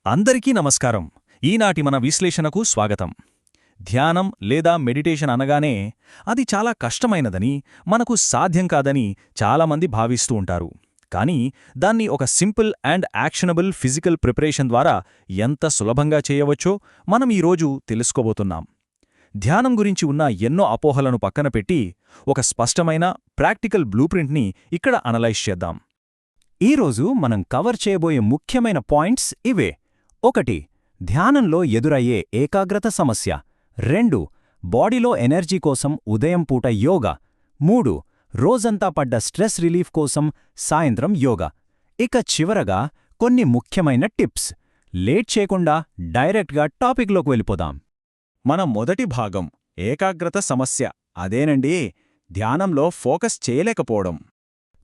అందరికీ నమస్కారం. ఈనాటి మన విశ్లేషణకు స్వాగతం. ధ్యానం లేదా మెడిటేషన్ అనగానే అది చాలా కష్టమైనదని, మనకు సాధ్యం కాదని చాలామంది భావిస్తూ ఉంటారు. కానీ దాన్ని ఒక simple and actionable physical preparation ద్వారా ఎంత సులభంగా చేయవచ్చో మనం ఈరోజు తెలుసుకోబోతున్నాం. ధ్యానం గురించి ఉన్న ఎన్నో అపోహలను పక్కన పెట్టి ఒక స్పష్టమైన ప్రాక్టికల్ బ్లూప్రింట్ని ఇక్కడ అనలైజ్ చేద్దాం. ఈరోజు మనం కవర్ చేయబోయే ముఖ్యమైన పాయింట్స్ ఇవే. 1. ధ్యానంలో ఎదురయ్యే ఏకాగ్రత సమస్య. 2. బాడీలో ఎనర్జీ కోసం ఉదయం పూట యోగా. 3. రోజంతా పడ్డ స్ట్రెస్ రిలీఫ్ కోసం సాయంత్రం యోగా. ఇక చివరగా కొన్ని ముఖ్యమైన టిప్స్. లేట్ చేయకుండా డైరెక్ట్గా టాపిక్లోకి వెళ్ళిపోదాం. మన మొదటి భాగం ఏకాగ్రత సమస్య. అదేనండి, ధ్యానంలో ఫోకస్ చేయలేకపోవడం.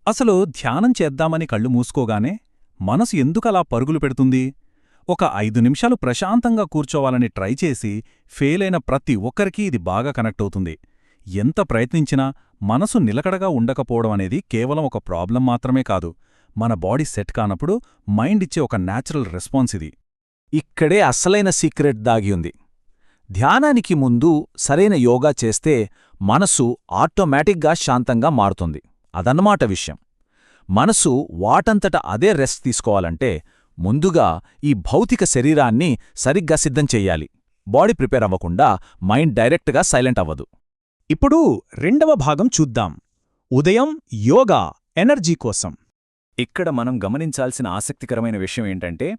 అసలు ధ్యానం చేద్దామని కళ్ళు మూసుకోగానే మనసు ఎందుకలా పరుగులు పెడుతుంది? ఒక 5 నిమిషాలు ప్రశాంతంగా కూర్చోవాలని ట్రై చేసి ఫెయిలైన ప్రతి ఒక్కరికీ ఇది బాగా కనెక్ట్ అవుతుంది. ఎంత ప్రయత్నించినా మనసు నిలకడగా ఉండకపోవడం అనేది కేవలం ఒక ప్రాబ్లం మాత్రమే కాదు, మన బాడీ సెట్ కానప్పుడు మైండ్ ఇచ్చే ఒక న్యాచురల్ రెస్పాన్స్ ఇది. ఇక్కడే అసలైన సీక్రెట్ దాగి ఉంది. ధ్యానానికి ముందు సరైన యోగా చేస్తే మనసు ఆటోమేటిక్గా శాంతంగా మారుతుంది. అదన్నమాట విషయం. మనసు వాటంతట అదే రెస్ట్ తీసుకోవాలంటే ముందుగా ఈ భౌతిక శరీరాన్ని సరిగ్గా సిద్ధం చెయ్యాలి. బాడీ ప్రిపేర్ అవ్వకుండా మైండ్ డైరెక్ట్గా సైలెంట్ అవ్వదు. ఇప్పుడు రెండవ భాగం చూద్దాం. ఉదయం యోగా ఎనర్జీ కోసం. ఇక్కడ మనం గమనించాల్సిన ఆసక్తికరమైన విషయం ఏంటంటే,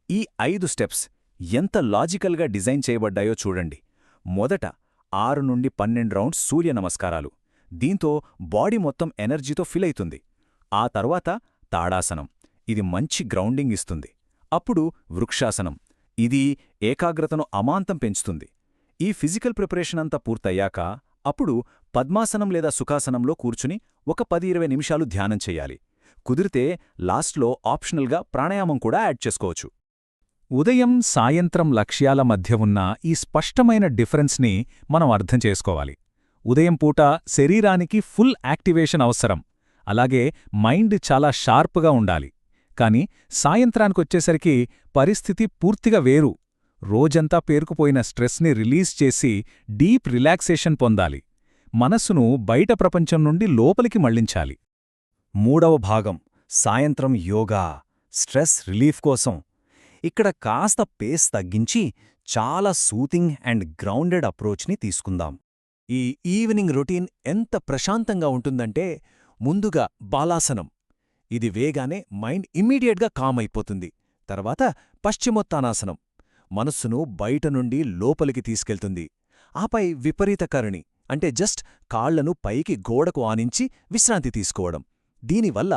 ఈ 5 స్టెప్స్ ఎంత లాజికల్గా డిజైన్ చేయబడ్డాయో చూడండి. మొదట 6 నుండి 12 రౌండ్స్ సూర్య నమస్కారాలు. దీంతో బాడీ మొత్తం ఎనర్జీతో ఫిల్ అవుతుంది. ఆ తర్వాత తాడాసనం. ఇది మంచి గ్రౌండింగ్ ఇస్తుంది. అప్పుడు వృక్షాసనం. ఇది ఏకాగ్రతను అమాంతం పెంచుతుంది. ఈ ఫిజికల్ ప్రిపరేషన్ అంతా పూర్తయ్యాక అప్పుడు పద్మాసనం లేదా సుఖాసనంలో కూర్చుని ఒక 10-20 నిమిషాలు ధ్యానం చెయ్యాలి. కుదిరితే లాస్ట్లో ఆప్షనల్గా ప్రాణాయామం కూడా యాడ్ చేసుకోవచ్చు. ఉదయం సాయంత్రం లక్ష్యాల మధ్య ఉన్న ఈ స్పష్టమైన డిఫరెన్స్ని మనం అర్థం చేసుకోవాలి. ఉదయం పూట శరీరానికి ఫుల్ యాక్టివేషన్ అవసరం, అలాగే మైండ్ చాలా షార్ప్గా ఉండాలి. కాని సాయంత్రానికొచ్చేసరికి పరిస్థితి పూర్తిగా వేరు. రోజంతా పేరుకుపోయిన స్ట్రెస్ని రిలీజ్ చేసి డీప్ రిలాక్సేషన్ పొందాలి. మనస్సును బయట ప్రపంచం నుండి లోపలికి మళ్లించాలి. మూడవ భాగం సాయంత్రం యోగా, స్ట్రెస్ రిలీఫ్ కోసం. ఇక్కడ కాస్త పేస్ తగ్గించి చాలా సూతింగ్ అండ్ గ్రౌండెడ్ అప్రోచ్ని తీసుకుందాం. ఈ ఈవినింగ్ రొటీన్ ఎంత ప్రశాంతంగా ఉంటుందంటే, ముందుగా బాలాసనం. ఇది వేగానే మైండ్ ఇమ్మీడియట్గా కామ్ అయిపోతుంది. తర్వాత పశ్చిమోత్తానాసనం. మనస్సును బయట నుండి లోపలికి తీసుకెళ్తుంది. ఆపై విపరీతకరణి, అంటే జస్ట్ కాళ్లను పైకి గోడకు ఆనించి విశ్రాంతి తీసుకోవడం. దీనివల్ల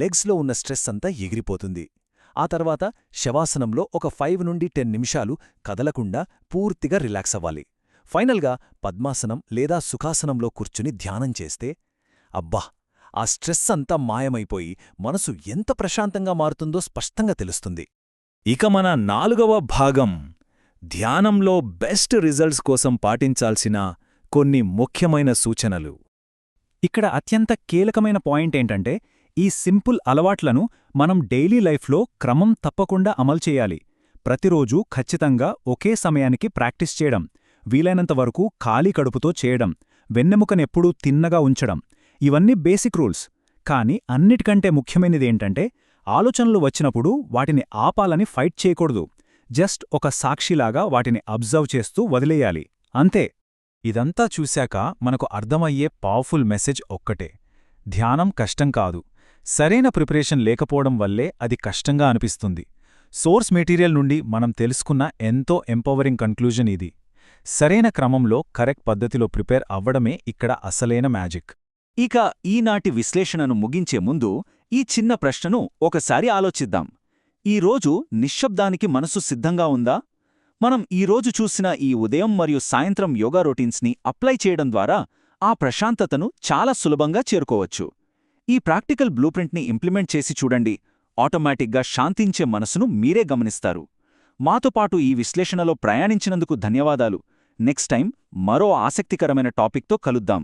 లెగ్స్లో ఉన్న స్ట్రెస్ అంతా ఎగిరిపోతుంది. ఆ తర్వాత శవాసనంలో ఒక 5 నుండి 10 నిమిషాలు కదలకుండా పూర్తిగా రిలాక్స్ అవ్వాలి. ఫైనల్గా పద్మాసనం లేదా సుఖాసనంలో కూర్చుని ధ్యానం చేస్తే అబ్బా, ఆ స్ట్రెస్ అంతా మాయమైపోయి మనసు ఎంత ప్రశాంతంగా మారుతుందో స్పష్టంగా తెలుస్తుంది. ఇక మన 4వ భాగం ధ్యానంలో బెస్ట్ రిజల్ట్స్ కోసం పాటించాల్సిన కొన్ని ముఖ్యమైన సూచనలు. ఇక్కడ అత్యంత కీలకమైన పాయింట్ ఏంటంటే, ఈ సింపుల్ అలవాట్లను మనం డైలీ లైఫ్లో క్రమం తప్పకుండా అమలు చేయాలి. ప్రతిరోజూ ఖచ్చితంగా ఒకే సమయానికి ప్రాక్టీస్ చేయడం, వీలైనంతవరకు ఖాళీ కడుపుతో చేయడం, వెన్నెముకనెప్పుడూ తిన్నగా ఉంచడం, ఇవన్నీ బేసిక్ రూల్స్. కానీ అన్నిటికంటే ముఖ్యమైనదేంటంటే, ఆలోచనలు వచ్చినప్పుడు వాటిని ఆపాలని ఫైట్ చేయకూడదు. జస్ట్ ఒక సాక్షిలాగా వాటిని అబ్జర్వ్ చేస్తూ వదిలేయాలి, అంతే. ఇదంతా చూశాక మనకు అర్థమయ్యే పవర్ఫుల్ మెసేజ్ ఒక్కటే: ధ్యానం కష్టం కాదు, సరైన ప్రిపరేషన్ లేకపోవడం వల్లే అది కష్టంగా అనిపిస్తుంది. సోర్స్ మెటీరియల్ నుండి మనం తెలుసుకున్న ఎంతో ఎంపవరింగ్ కన్క్లూజన్ ఇది. సరైన క్రమంలో కరెక్ట్ పద్ధతిలో ప్రిపేర్ అవ్వడమే ఇక్కడ అసలైన మ్యాజిక్. ఇక ఈనాటి విశ్లేషణను ముగించే ముందు ఈ చిన్న ప్రశ్నను ఒకసారి ఆలోచిద్దాం. ఈరోజు నిశ్శబ్దానికి మనసు సిద్ధంగా ఉందా? మనం ఈరోజు చూసిన ఈ ఉదయం మరియు సాయంత్రం యోగా రొటీన్స్ని అప్లై చేయడం ద్వారా ఆ ప్రశాంతతను చాలా సులభంగా చేరుకోవచ్చు. ఈ ప్రాక్టికల్ బ్లూప్రింట్ని ఇంప్లిమెంట్ చేసి చూడండి. ఆటోమేటిక్గా శాంతించే మనసును మీరే గమనిస్తారు. మాతో పాటు ఈ విశ్లేషణలో ప్రయాణించినందుకు ధన్యవాదాలు. నెక్స్ట్ టైం మరో ఆసక్తికరమైన టాపిక్తో కలుద్దాం.